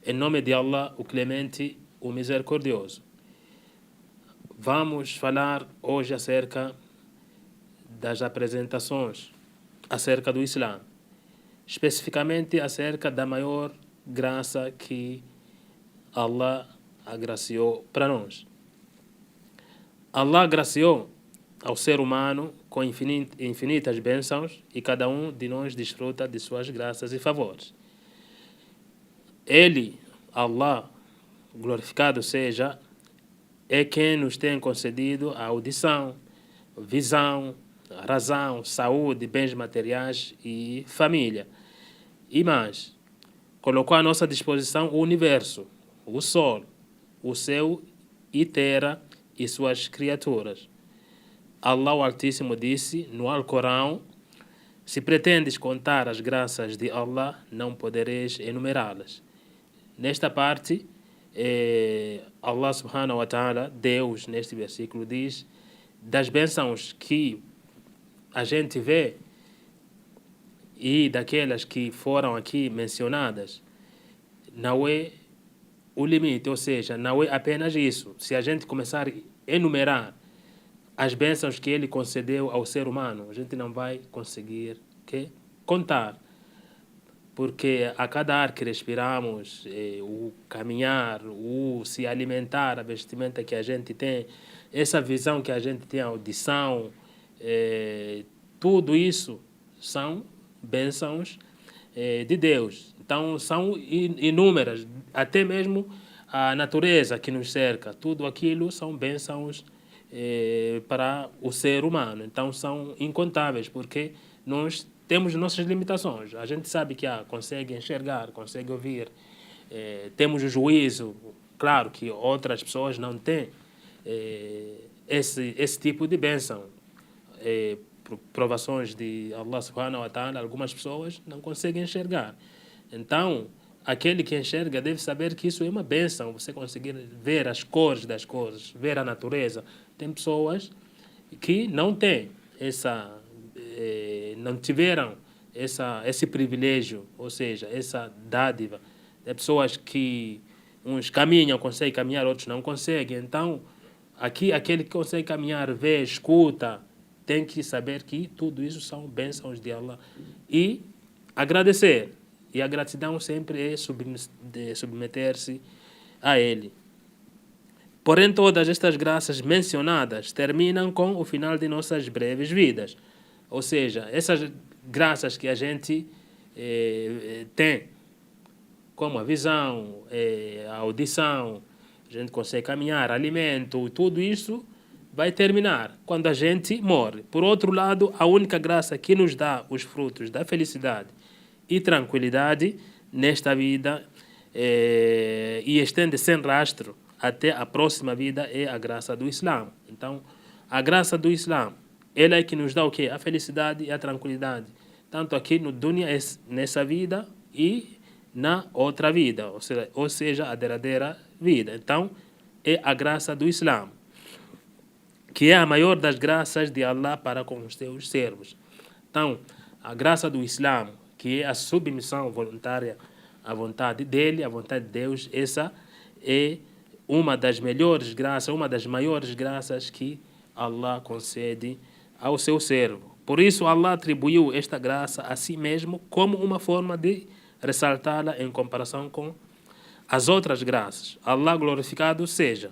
Em nome de Allah, o Clemente, o Misericordioso. Vamos falar hoje acerca das apresentações acerca do Islã, especificamente acerca da maior graça que Allah agraciou para nós. Allah agraciou ao ser humano com infinitas bênçãos e cada um de nós desfruta de suas graças e favores. Ele, Allah, glorificado seja, é quem nos tem concedido a audição, visão, razão, saúde, bens materiais e família. E mais, colocou à nossa disposição o universo, o sol, o céu e terra e suas criaturas. Allah o Altíssimo disse no Alcorão: se pretendes contar as graças de Allah, não podereis enumerá-las. Nesta parte, Allah subhanahu wa ta'ala, Deus, neste versículo, diz das bênçãos que a gente vê e daquelas que foram aqui mencionadas, não é o limite, ou seja, não é apenas isso. Se a gente começar a enumerar as bênçãos que ele concedeu ao ser humano, a gente não vai conseguir contar. Porque a cada ar que respiramos, o caminhar, o se alimentar, a vestimenta que a gente tem, essa visão que a gente tem, a audição, tudo isso são bênçãos de Deus. Então são inúmeras, até mesmo a natureza que nos cerca, tudo aquilo são bênçãos para o ser humano. Então são incontáveis, porque nós temos nossas limitações. A gente sabe que consegue enxergar, consegue ouvir, temos o juízo. Claro que outras pessoas não têm esse tipo de bênção. Provações de Allah subhanahu wa ta'ala, algumas pessoas não conseguem enxergar. Então, aquele que enxerga deve saber que isso é uma bênção, você conseguir ver as cores das coisas, ver a natureza. Tem pessoas que não têm não tiveram esse privilégio, ou seja, essa dádiva. Tem pessoas que uns caminham, conseguem caminhar, outros não conseguem. Então, aqui, aquele que consegue caminhar, vê, escuta, tem que saber que tudo isso são bênçãos de Allah. E agradecer. E a gratidão sempre é submeter-se a Ele. Porém, todas estas graças mencionadas terminam com o final de nossas breves vidas. Ou seja, essas graças que a gente tem, como a visão, a audição, a gente consegue caminhar, alimento, tudo isso vai terminar quando a gente morre. Por outro lado, a única graça que nos dá os frutos da felicidade e tranquilidade nesta vida e estende sem rastro até a próxima vida é a graça do Islã. Então, a graça do Islã, ela é que nos dá o quê? A felicidade e a tranquilidade. Tanto aqui no dunya, nessa vida, e na outra vida, ou seja, a derradeira vida. Então, é a graça do Islã, que é a maior das graças de Allah para com os seus servos. Então, a graça do Islã, que é a submissão voluntária à vontade dele, à vontade de Deus, essa é uma das melhores graças, uma das maiores graças que Allah concede ao seu servo. Por isso, Allah atribuiu esta graça a si mesmo como uma forma de ressaltá-la em comparação com as outras graças. Allah glorificado seja,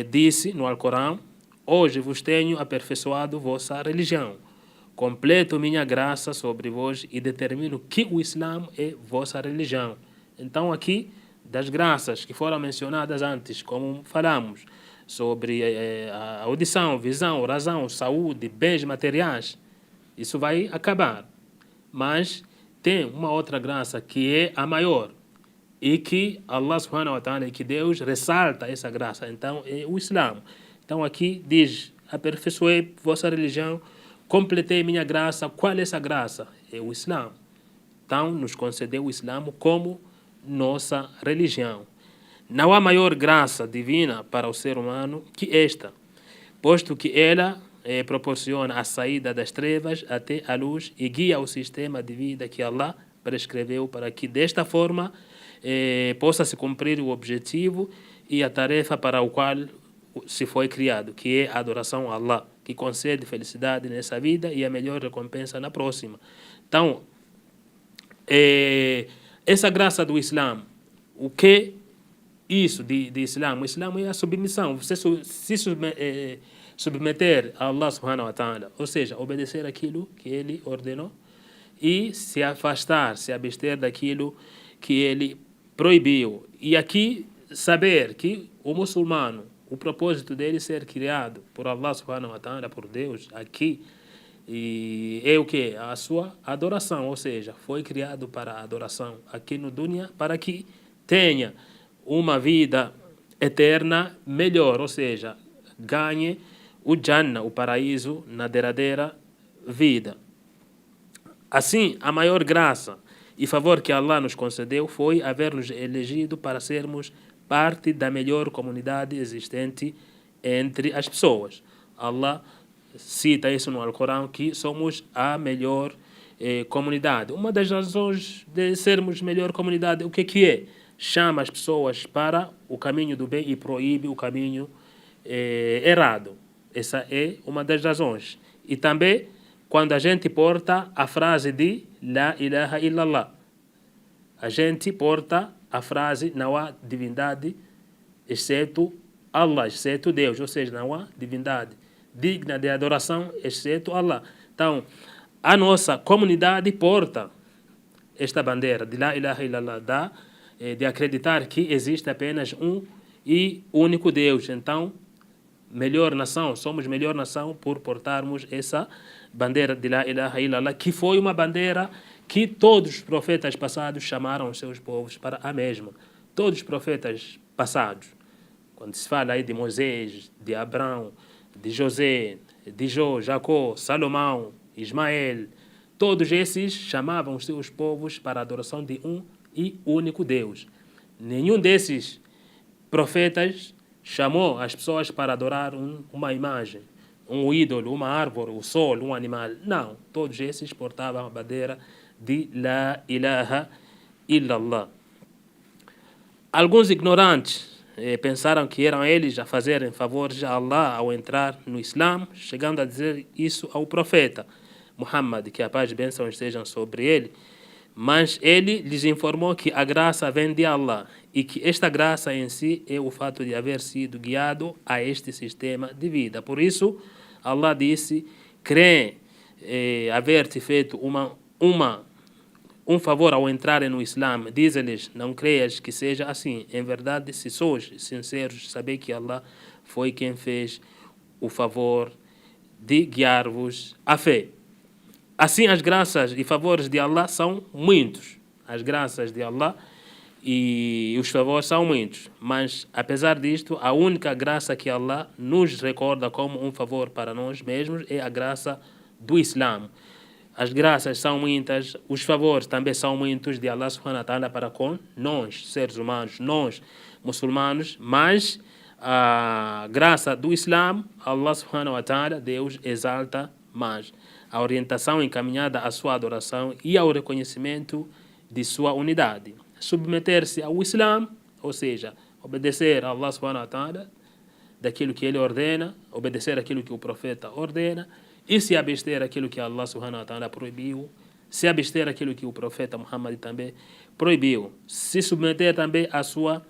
disse no Alcorão: hoje vos tenho aperfeiçoado vossa religião, completo minha graça sobre vós e determino que o Islã é vossa religião. Então aqui, das graças que foram mencionadas antes, como falamos, sobre a audição, visão, razão, saúde, bens materiais, isso vai acabar. Mas tem uma outra graça que é a maior e que Allah subhanahu wa ta'ala, que Deus ressalta essa graça. Então é o Islã. Então aqui diz: aperfeiçoei vossa religião, completei minha graça. Qual é essa graça? É o Islã. Então nos concedeu o Islã como nossa religião. Não há maior graça divina para o ser humano que esta, posto que ela proporciona a saída das trevas até a luz e guia o sistema de vida que Allah prescreveu para que desta forma possa se cumprir o objetivo e a tarefa para o qual se foi criado, que é a adoração a Allah, que concede felicidade nessa vida e a melhor recompensa na próxima. Então, essa graça do Islã, o que isso de Islã? O Islã é a submissão, você submeter a Allah subhanahu wa ta'ala, ou seja, obedecer aquilo que ele ordenou e se afastar, se abster daquilo que ele proibiu. E aqui saber que o muçulmano, o propósito dele ser criado por Allah subhanahu wa ta'ala, por Deus, aqui, e é o que? A sua adoração, ou seja, foi criado para a adoração aqui no dunya, para que tenha uma vida eterna melhor, ou seja, ganhe o Jannah, o paraíso, na derradeira vida. Assim, a maior graça e favor que Allah nos concedeu foi haver-nos elegido para sermos parte da melhor comunidade existente entre as pessoas. Allah cita isso no Alcorão, que somos a melhor comunidade. Uma das razões de sermos melhor comunidade, o que é? Chama as pessoas para o caminho do bem e proíbe o caminho errado. Essa é uma das razões. E também quando a gente porta a frase de La ilaha illallah, a gente porta a frase não há divindade exceto Allah, exceto Deus, ou seja, não há divindade digna de adoração exceto Allah. Então, a nossa comunidade porta esta bandeira de La ilaha illallah, de acreditar que existe apenas um e único Deus. Então, melhor nação, somos melhor nação por portarmos essa bandeira de La ilaha illallah, que foi uma bandeira que todos os profetas passados chamaram os seus povos para a mesma. Todos os profetas passados, quando se fala aí de Moisés, de Abraão, de José, de Jó, Jacó, Salomão, Ismael, todos esses chamavam os seus povos para a adoração de um e único Deus. Nenhum desses profetas chamou as pessoas para adorar uma imagem, um ídolo, uma árvore, o sol, um animal. Não, todos esses portavam a bandeira de La ilaha illallah. Alguns ignorantes pensaram que eram eles a fazerem favores a Allah ao entrar no Islã, chegando a dizer isso ao profeta Muhammad, que a paz e bênção estejam sobre ele. Mas ele lhes informou que a graça vem de Allah e que esta graça em si é o fato de haver sido guiado a este sistema de vida. Por isso, Allah disse: creem haver-te feito um favor ao entrarem no Islã. Diz-lhes: não creias que seja assim. Em verdade, se sois sinceros, sabei que Allah foi quem fez o favor de guiar-vos à fé. Assim, as graças e favores de Allah são muitos. As graças de Allah e os favores são muitos. Mas, apesar disto, a única graça que Allah nos recorda como um favor para nós mesmos é a graça do Islã. As graças são muitas, os favores também são muitos de Allah subhanahu wa ta'ala para com nós, seres humanos, nós, muçulmanos, mas a graça do Islã, Allah subhanahu wa ta'ala, Deus exalta mais. A orientação encaminhada à sua adoração e ao reconhecimento de sua unidade. Submeter-se ao Islã, ou seja, obedecer a Allah subhanahu wa ta'ala daquilo que ele ordena, obedecer aquilo que o profeta ordena, e se abster aquilo que Allah subhanahu wa ta'ala proibiu, se abster aquilo que o profeta Muhammad também proibiu, se submeter também à sua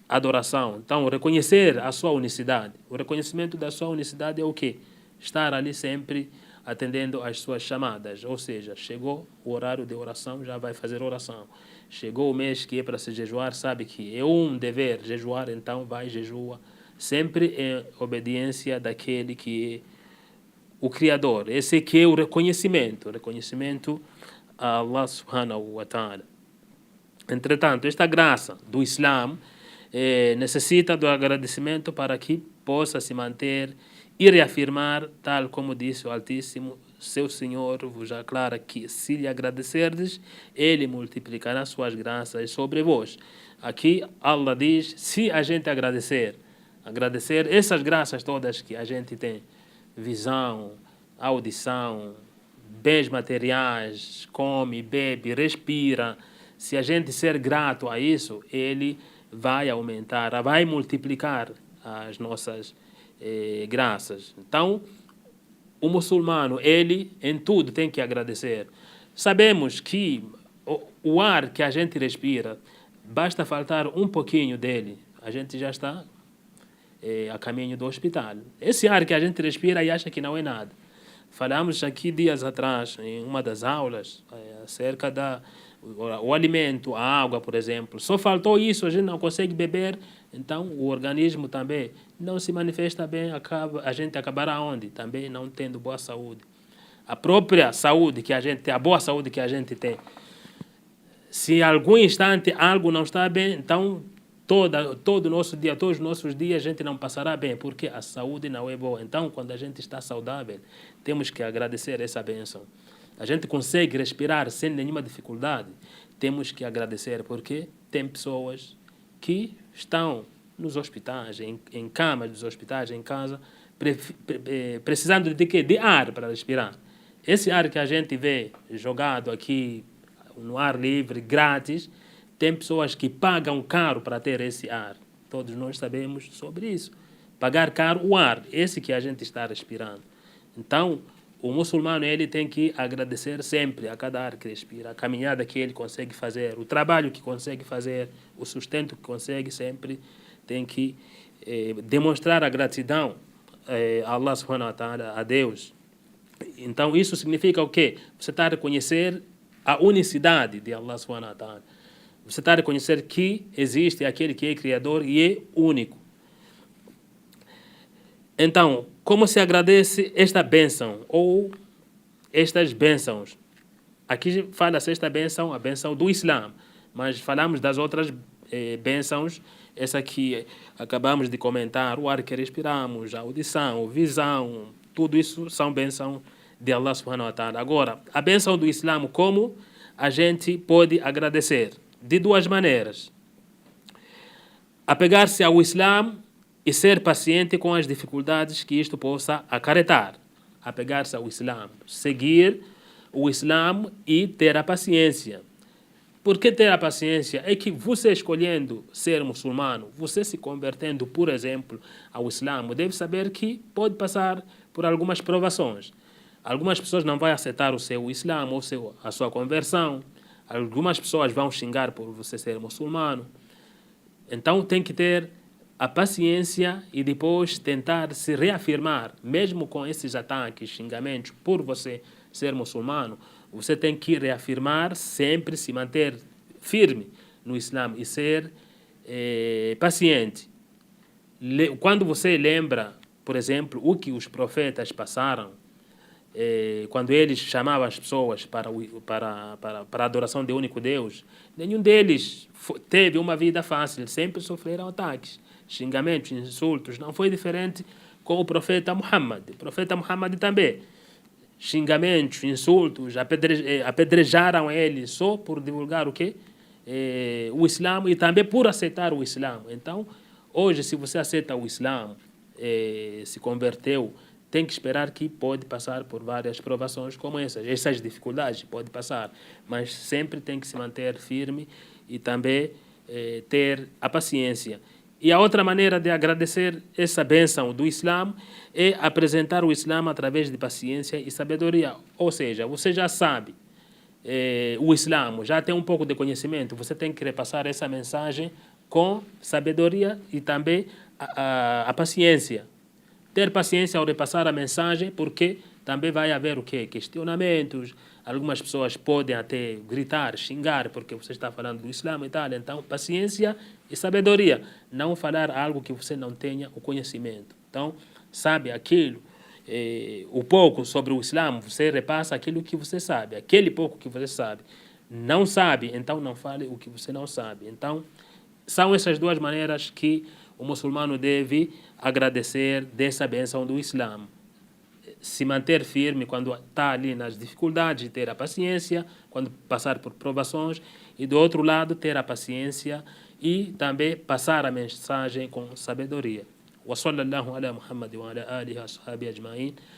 adoração. Então, reconhecer a sua unicidade. O reconhecimento da sua unicidade é o quê? Estar ali sempre atendendo às suas chamadas, ou seja, chegou o horário de oração, já vai fazer oração. Chegou o mês que é para se jejuar, sabe que é um dever jejuar, então vai jejua, sempre em obediência daquele que é o Criador. Esse que é o reconhecimento a Allah subhanahu wa ta'ala. Entretanto, esta graça do Islã necessita do agradecimento para que possa se manter e reafirmar, tal como disse o Altíssimo, seu Senhor vos aclara que se lhe agradecerdes, ele multiplicará suas graças sobre vós. Aqui Allah diz, se a gente agradecer essas graças todas que a gente tem, visão, audição, bens materiais, come, bebe, respira, se a gente ser grato a isso, ele vai aumentar, vai multiplicar as nossas graças. Então, o muçulmano, ele em tudo tem que agradecer. Sabemos que o ar que a gente respira, basta faltar um pouquinho dele, a gente já está a caminho do hospital. Esse ar que a gente respira e acha que não é nada. Falamos aqui dias atrás, em uma das aulas, acerca o alimento, a água, por exemplo. Só faltou isso, a gente não consegue beber, então o organismo também não se manifesta bem, a gente acabará onde? Também não tendo boa saúde. A própria saúde que a gente tem, a boa saúde que a gente tem, se em algum instante algo não está bem, então todo o nosso dia, todos os nossos dias, a gente não passará bem, porque a saúde não é boa. Então, quando a gente está saudável, temos que agradecer essa bênção. A gente consegue respirar sem nenhuma dificuldade, temos que agradecer, porque tem pessoas que estão nos hospitais, em camas dos hospitais, em casa, precisando de quê? De ar para respirar. Esse ar que a gente vê jogado aqui no ar livre, grátis, tem pessoas que pagam caro para ter esse ar. Todos nós sabemos sobre isso. Pagar caro o ar, esse que a gente está respirando. Então, o muçulmano ele tem que agradecer sempre a cada ar que respira, a caminhada que ele consegue fazer, o trabalho que consegue fazer, o sustento que consegue, sempre tem que demonstrar a gratidão a Allah subhanahu wa ta'ala, a Deus. Então, isso significa o quê? Você está a reconhecer a unicidade de Allah subhanahu wa ta'ala. Você está a reconhecer que existe aquele que é criador e é único. Então, como se agradece esta bênção ou estas bênçãos? Aqui fala-se esta bênção, a bênção do Islã, mas falamos das outras bênçãos, essa que acabamos de comentar, o ar que respiramos, a audição, a visão, tudo isso são bênçãos de Allah subhanahu wa ta'ala. Agora, a bênção do Islã, como a gente pode agradecer? De duas maneiras. Apegar-se ao Islã e ser paciente com as dificuldades que isto possa acarretar. Apegar-se ao Islã, seguir o Islã e ter a paciência. Por que ter a paciência? É que você escolhendo ser muçulmano, você se convertendo, por exemplo, ao Islã, deve saber que pode passar por algumas provações. Algumas pessoas não vão aceitar o seu Islã ou a sua conversão. Algumas pessoas vão xingar por você ser muçulmano. Então tem que ter a paciência e depois tentar se reafirmar, mesmo com esses ataques, xingamentos, por você ser muçulmano, você tem que reafirmar, sempre se manter firme no Islã e ser paciente. Quando você lembra, por exemplo, o que os profetas passaram, quando eles chamavam as pessoas para a adoração de único Deus, nenhum deles teve uma vida fácil, sempre sofreram ataques, xingamentos, insultos. Não foi diferente com o profeta Muhammad. O profeta Muhammad também, xingamentos, insultos, apedrejaram ele só por divulgar o quê? O Islã e também por aceitar o Islã. Então, hoje, se você aceita o Islã, se converteu, tem que esperar que pode passar por várias provações como essas dificuldades pode passar, mas sempre tem que se manter firme e também ter a paciência. E a outra maneira de agradecer essa bênção do Islã é apresentar o Islã através de paciência e sabedoria. Ou seja, você já sabe o Islã, já tem um pouco de conhecimento, você tem que repassar essa mensagem com sabedoria e também a paciência. Ter paciência ao repassar a mensagem, porque também vai haver o quê? Questionamentos. Algumas pessoas podem até gritar, xingar, porque você está falando do Islã e tal. Então, paciência e sabedoria. Não falar algo que você não tenha o conhecimento. Então, sabe aquilo, o pouco sobre o Islã, você repassa aquilo que você sabe. Aquele pouco que você sabe. Não sabe, então não fale o que você não sabe. Então, são essas duas maneiras que o muçulmano deve agradecer dessa bênção do Islã. Se manter firme quando está ali nas dificuldades, ter a paciência, quando passar por provações, e do outro lado ter a paciência e também passar a mensagem com sabedoria. Wa sallallahu ala Muhammad wa ala alihi wa ashabihi ajma'in.